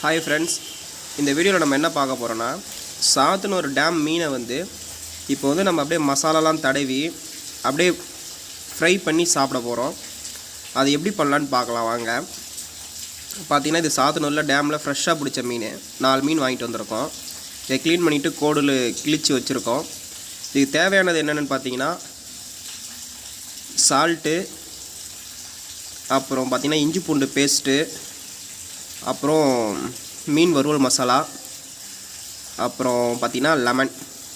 Hi friends, இந்த வீடியோவில் நம்ம என்ன பார்க்க போகிறோன்னா, சாத்தனூர் டேம் மீனை வந்து இப்போ வந்து நம்ம அப்படியே மசாலாலாம் தடவி அப்படியே ஃப்ரை பண்ணி சாப்பிட போகிறோம். அது எப்படி பண்ணலான்னு பார்க்கலாம் வாங்க. பார்த்திங்கன்னா இது சாத்தனூரில் டேமில் ஃப்ரெஷ்ஷாக பிடிச்ச மீன் 4 மீன் வாங்கிட்டு வந்திருக்கோம். இதை க்ளீன் பண்ணிவிட்டு கோடில் கிழித்து வச்சுருக்கோம். இதுக்கு தேவையானது என்னென்னு பார்த்தீங்கன்னா சால்ட்டு, அப்புறம் பார்த்திங்கன்னா இஞ்சி பூண்டு பேஸ்ட்டு, அப்புறம் மீன் வறுவல் மசாலா, அப்புறம் பார்த்திங்கன்னா லெமன்,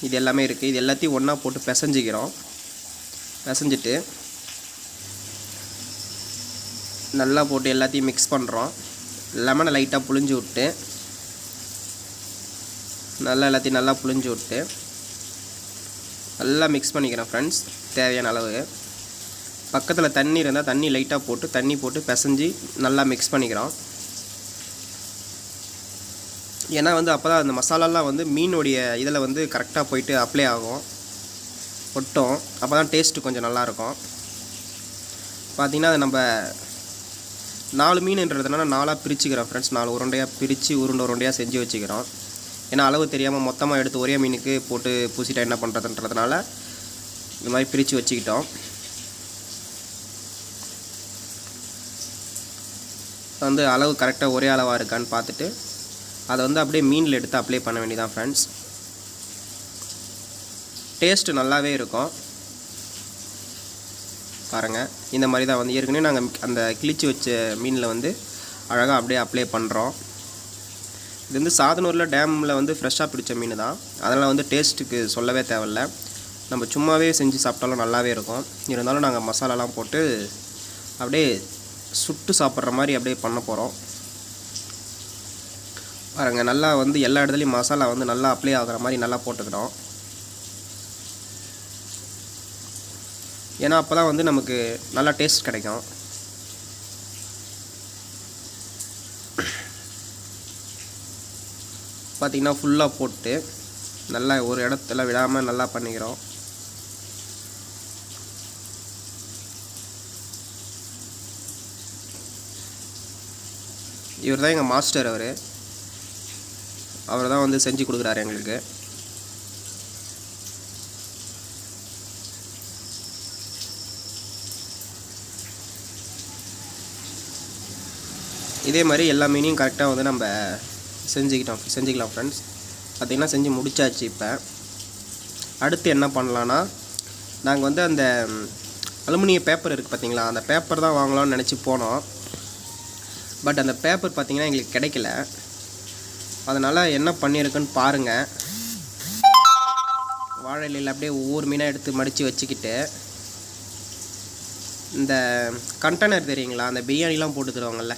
இது எல்லாமே இருக்குது. இது எல்லாத்தையும் ஒன்றா போட்டு பிசைஞ்சிக்கிறோம். பிசைஞ்சிட்டு நல்லா போட்டு எல்லாத்தையும் மிக்ஸ் பண்ணுறோம். லெமனை லைட்டாக புழிஞ்சு விட்டு எல்லாத்தையும் நல்லா புழிஞ்சு விட்டு நல்லா மிக்ஸ் பண்ணிக்கிறேன் ஃப்ரெண்ட்ஸ். தேவையான அளவு பக்கத்தில் தண்ணி இருந்தால் தண்ணி லைட்டாக போட்டு தண்ணி போட்டு பிசைஞ்சு நல்லா மிக்ஸ் பண்ணிக்கிறோம். ஏன்னா வந்து அப்போ தான் அந்த மசாலாலாம் வந்து மீனுடைய இதில் வந்து கரெக்டாக போயிட்டு அப்ளை ஆகும், ஒட்டும். அப்போ தான் டேஸ்ட்டு கொஞ்சம் நல்லாயிருக்கும். பார்த்திங்கன்னா அது நம்ம 4 மீனுன்றதுனால 4ஆக பிரிச்சுக்கிறோம் ஃப்ரெண்ட்ஸ். 4 உருண்டையாக பிரித்து உருண்டையாக செஞ்சு வச்சுக்கிறோம். ஏன்னா அளவு தெரியாமல் மொத்தமாக எடுத்து ஒரே மீனுக்கு போட்டு பூசிட்டா என்ன பண்ணுறதுன்றதுனால இந்த மாதிரி பிரித்து வச்சுக்கிட்டோம். வந்து அளவு கரெக்டாக ஒரே அளவாக இருக்கான்னு பார்த்துட்டு அதை வந்து அப்படியே மீனில் எடுத்து அப்ளை பண்ண வேண்டியதான் ஃப்ரெண்ட்ஸ். டேஸ்ட்டு நல்லாவே இருக்கும். பாருங்கள், இந்த மாதிரி தான் வந்து ஏற்கனவே நாங்கள் அந்த கிழிச்சு வச்ச மீனில் வந்து அழகாக அப்படியே அப்ளை பண்ணுறோம். இது வந்து சாத்தனூரில் டேமில் வந்து ஃப்ரெஷ்ஷாக பிடிச்ச மீன் தான். அதனால் வந்து டேஸ்ட்டுக்கு சொல்லவே தேவையில்லை. நம்ம சும்மாவே செஞ்சு சாப்பிட்டாலும் நல்லாவே இருக்கும். இருந்தாலும் நாங்கள் மசாலாலாம் போட்டு அப்படியே சுட்டு சாப்பிட்ற மாதிரி அப்படியே பண்ண போகிறோம். பாருங்கள், நல்லா வந்து எல்லா இடத்துலையும் மசாலா வந்து நல்லா அப்ளை ஆகிற மாதிரி நல்லா போட்டுக்கிறோம். ஏன்னா அப்போ தான் வந்து நமக்கு நல்லா டேஸ்ட் கிடைக்கும். பார்த்திங்கன்னா ஃபுல்லாக போட்டு நல்லா ஒரு இடத்துல விடாமல் நல்லா பண்ணிக்கிறோம். இவர் தான் எங்கள் மாஸ்டர். அவர் தான் வந்து செஞ்சு கொடுக்குறாரு எங்களுக்கு. இதே மாதிரி எல்லா மீனையும் கரெக்டாக வந்து நம்ம செஞ்சுக்கலாம் ஃப்ரெண்ட்ஸ். பார்த்திங்கன்னா செஞ்சு முடிச்சாச்சு. இப்போ அடுத்து என்ன பண்ணலான்னா, நாங்கள் வந்து அந்த அலுமினிய பேப்பர் இருக்குது பார்த்திங்களா, அந்த பேப்பர் தான் வாங்கலாம்னு நினச்சி போனோம். பட் அந்த பேப்பர் பார்த்திங்கன்னா எங்களுக்கு கிடைக்கல. அதனால் என்ன பண்ணியிருக்குன்னு பாருங்கள். வாழை இலையில் அப்படியே ஒவ்வொரு மீனாக எடுத்து மடித்து வச்சுக்கிட்டு இந்த கண்டெய்னர் தெரியுங்களா, அந்த பிரியாணிலாம் போட்டு தருவாங்கள்ல,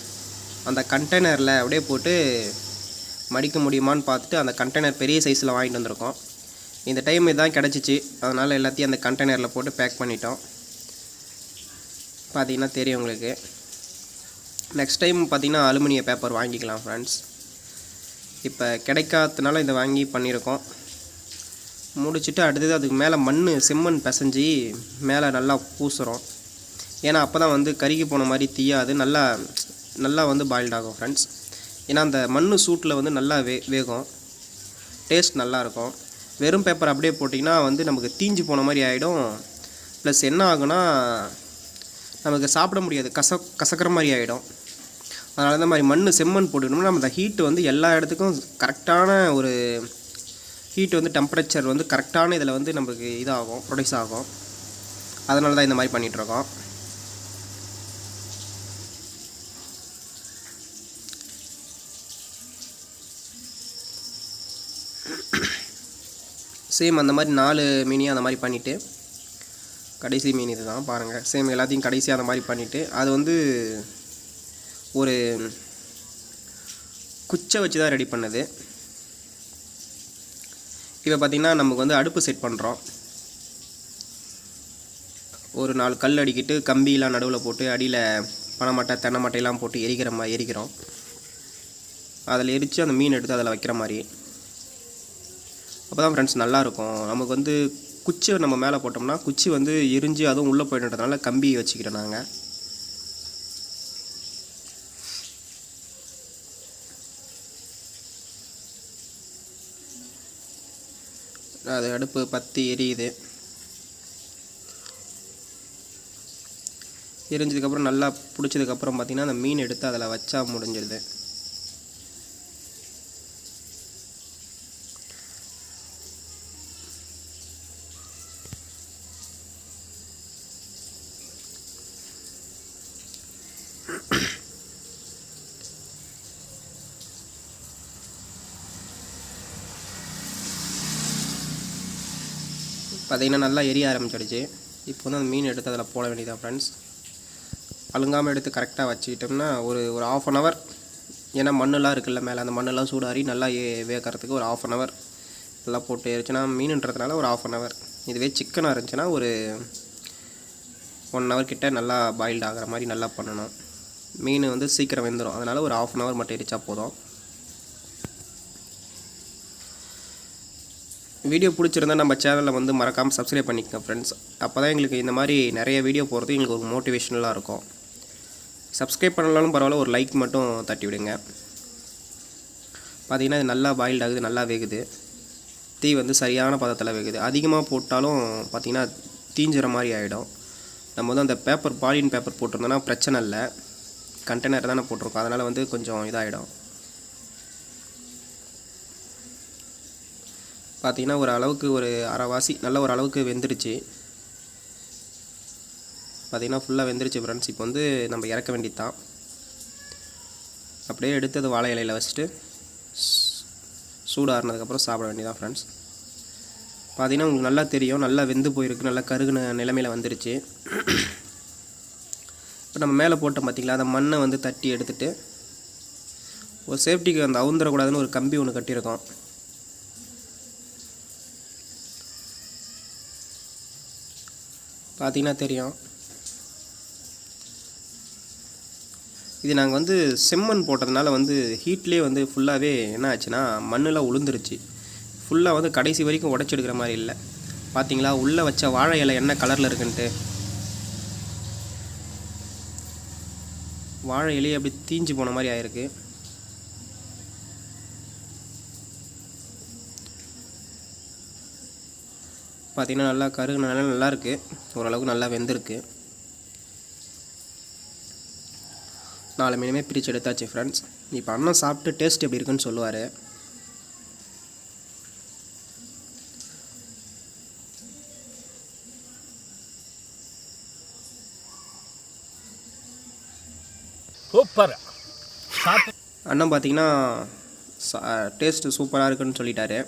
அந்த கண்டெய்னரில் அப்படியே போட்டு மடிக்க முடியுமான்னு பார்த்துட்டு அந்த கண்டெய்னர் பெரிய சைஸில் வாங்கிட்டு வந்திருக்கோம். இந்த டைம் இதுதான் கிடச்சிச்சு. அதனால் எல்லாத்தையும் அந்த கண்டெய்னரில் போட்டு பேக் பண்ணிட்டோம். பார்த்திங்கன்னா தெரியும் உங்களுக்கு. நெக்ஸ்ட் டைம் பார்த்திங்கன்னா அலுமினிய பேப்பர் வாங்கிக்கலாம் ஃப்ரெண்ட்ஸ். இப்போ கிடைக்காததுனால இதை வாங்கி பண்ணியிருக்கோம். முடிச்சுட்டு அடுத்தது அதுக்கு மேலே செம்மண் பிசைஞ்சி மேலே நல்லா பூசுகிறோம். ஏன்னா அப்போ தான் வந்து கருகி போன மாதிரி தீயாது, நல்லா வந்து பாயில்ட் ஆகும் ஃப்ரெண்ட்ஸ். ஏன்னா அந்த மண் சூட்டில் வந்து நல்லா வேகும், டேஸ்ட் நல்லாயிருக்கும். வெறும் பேப்பர் அப்படியே போட்டிங்கன்னா வந்து நமக்கு தீஞ்சு போன மாதிரி ஆகிடும். ப்ளஸ் என்ன ஆகுனா நமக்கு சாப்பிட முடியாது, கசக்கிற மாதிரி ஆகிடும். அதனால இந்த மாதிரி செம்மண் போட்டுக்கணும்னா நம்ம அந்த ஹீட்டு வந்து எல்லா இடத்துக்கும் கரெக்டான ஒரு ஹீட் வந்து டெம்பரேச்சர் வந்து கரெக்டான இதில் வந்து நமக்கு இதாகும், ப்ரொடியூஸ் ஆகும். அதனால தான் இந்த மாதிரி பண்ணிகிட்ருக்கோம். சேம் அந்த மாதிரி 4 மீனையும் அந்த மாதிரி பண்ணிவிட்டு கடைசி மீன் இது தான் பாருங்கள். சேம் எல்லாத்தையும் கடைசியாக அந்த மாதிரி பண்ணிவிட்டு அது வந்து ஒரு குச்சை வச்சு தான் ரெடி பண்ணது. இப்போ பார்த்திங்கன்னா நமக்கு வந்து அடுப்பு செட் பண்ணுறோம். ஒரு 4 கல் அடிக்கிட்டு கம்பியெலாம் நடுவில் போட்டு அடியில் பனைமட்டை தென்னை மட்டையெல்லாம் போட்டு எரிக்கிறோம். அதில் எரித்து அந்த மீன் எடுத்து அதில் வைக்கிற மாதிரி. அப்போ தான் ஃப்ரெண்ட்ஸ் நல்லாயிருக்கும். நமக்கு வந்து குச்சி நம்ம மேலே போட்டோம்னா குச்சி வந்து எரிஞ்சு அதுவும் உள்ளே போய்ட்டுன்றதுனால கம்பி வச்சுக்கிறோம் நாங்கள். அது அடுப்பு பற்றி எரியுது. எரிஞ்சதுக்கப்புறம் நல்லா பிடிச்சதுக்கப்புறம் பார்த்திங்கன்னா அந்த மீன் எடுத்து அதில் வச்சா முடிஞ்சிடுது. பார்த்திங்கன்னா நல்லா எரிய ஆரம்பிச்சிடுச்சு. இப்போ வந்து அந்த மீன் எடுத்து அதில் போட வேண்டியதான் ஃப்ரெண்ட்ஸ். அழுங்காமல் எடுத்து கரெக்டாக வச்சுக்கிட்டோம்னா ஒரு 1/2 hour, ஏன்னா மண்ணெலாம் இருக்குல்ல மேலே, அந்த மண்ணெல்லாம் சூடாரி நல்லா வேகிறதுக்கு ஒரு 1/2 hour நல்லா போட்டு எரிச்சுன்னா, மீனுன்றதுனால ஒரு 1/2 hour. இதுவே சிக்கனாக இருந்துச்சுன்னா ஒரு 1 hour கிட்ட நல்லா பாயில்டு ஆகிற மாதிரி நல்லா பண்ணணும். மீன் வந்து சீக்கிரம் வெந்துடும், அதனால் ஒரு 1/2 hour மட்டும் எரிச்சா போதும். வீடியோ பிடிச்சிருந்தா நம்ம சேனலில் வந்து மறக்காமல் சப்ஸ்கிரைப் பண்ணிக்கோங்க ஃப்ரெண்ட்ஸ். அப்போ தான் எங்களுக்கு இந்த மாதிரி நிறைய வீடியோ போகிறது எங்களுக்கு ஒரு மோட்டிவேஷனலாக இருக்கும். சப்ஸ்கிரைப் பண்ணலாலும் பரவாயில்ல, ஒரு லைக் மட்டும் தட்டி விடுங்க. பார்த்திங்கன்னா இது நல்லா பாயில்டு ஆகுது, நல்லா வேகுது. தீ வந்து சரியான பதத்தில் வேகுது. அதிகமாக போட்டாலும் பார்த்திங்கன்னா தீஞ்சிற மாதிரி ஆகிடும். நம்ம வந்து அந்த பாலின் பேப்பர் போட்டிருந்தோன்னா பிரச்சனை இல்லை, கண்டெய்னர் தானே போட்டிருக்கோம், அதனால் வந்து கொஞ்சம் இதாகிடும். பார்த்திங்கன்னா ஒரு அளவுக்கு ஒரு அரைவாசி நல்ல ஒரு அளவுக்கு வெந்துருச்சு. பார்த்திங்கன்னா ஃபுல்லாக வெந்துருச்சு ஃப்ரெண்ட்ஸ். இப்போ வந்து நம்ம இறக்க வேண்டியது தான். அப்படியே எடுத்து அது வாழை இலையில் வச்சுட்டு சூடாறினதுக்கப்புறம் சாப்பிட வேண்டியதான் ஃப்ரெண்ட்ஸ். பார்த்திங்கன்னா உங்களுக்கு நல்லா தெரியும், நல்லா வெந்து போயிருக்கு, நல்லா கருகுன நிலைமையில் வந்துருச்சு. இப்போ நம்ம மேலே போட்டோம் பார்த்திங்களா, அந்த மண்ணை வந்து தட்டி எடுத்துகிட்டு ஒரு சேஃப்டிக்கு அந்த அவுந்துடக்கூடாதுன்னு ஒரு கம்பி ஒன்று கட்டியிருக்கோம். பார்த்திங்கன்னா தெரியும். இது நாங்கள் வந்து செம்மண் போட்டதுனால வந்து ஹீட்லேயே வந்து ஃபுல்லாகவே என்ன ஆச்சுன்னா மண்ணெலாம் உளுந்துருச்சு. ஃபுல்லாக வந்து கடைசி வரைக்கும் உடச்சி எடுக்கிற மாதிரி இல்லை. பார்த்திங்களா உள்ளே வச்ச வாழை இலை என்ன கலரில் இருக்குன்ட்டு. வாழை இலையை அப்படி தீஞ்சு போன மாதிரி ஆயிருக்கு. பார்த்திங்கன்னா நல்லா கருகுனால நல்லாயிருக்கு, ஓரளவுக்கு நல்லா வெந்திருக்கு. 4 மீனுமே பிரித்து எடுத்தாச்சு ஃப்ரெண்ட்ஸ். இப்போ அண்ணன் சாப்பிட்டு டேஸ்ட் எப்படி இருக்குன்னு சொல்லுவார். சூப்பர். அண்ணன் பார்த்திங்கன்னா டேஸ்ட்டு சூப்பராக இருக்குன்னு சொல்லிட்டாரு.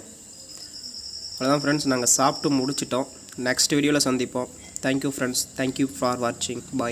அவ்வளோதான் ஃப்ரெண்ட்ஸ், நாங்கள் சாப்பிட்டு முடிச்சிட்டோம். நெக்ஸ்ட் வீடியோவில் சந்திப்போம். தேங்க்யூ ஃப்ரெண்ட்ஸ், தேங்க்யூ ஃபார் வாட்சிங். பாய்.